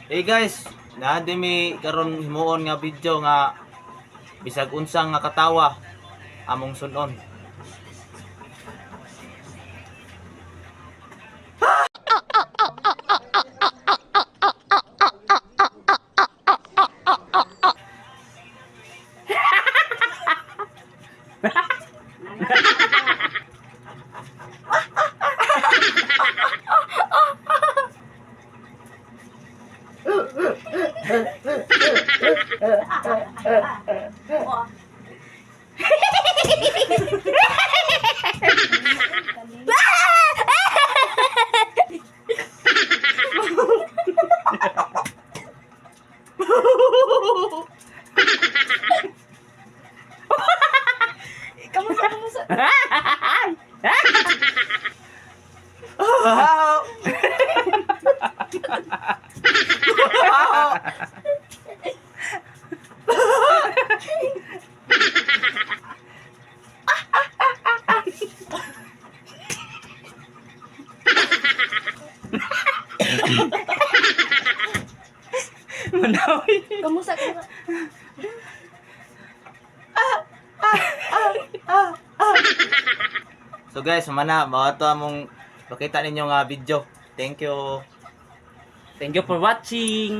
Hey guys, naadi mi karon himuon nga video nga bisag unsang nga katawa among sunon. Kamusta? Manawi. Kamusta? So guys, mana mao to among pakita ninyo nga video. Thank you. Thank you for watching.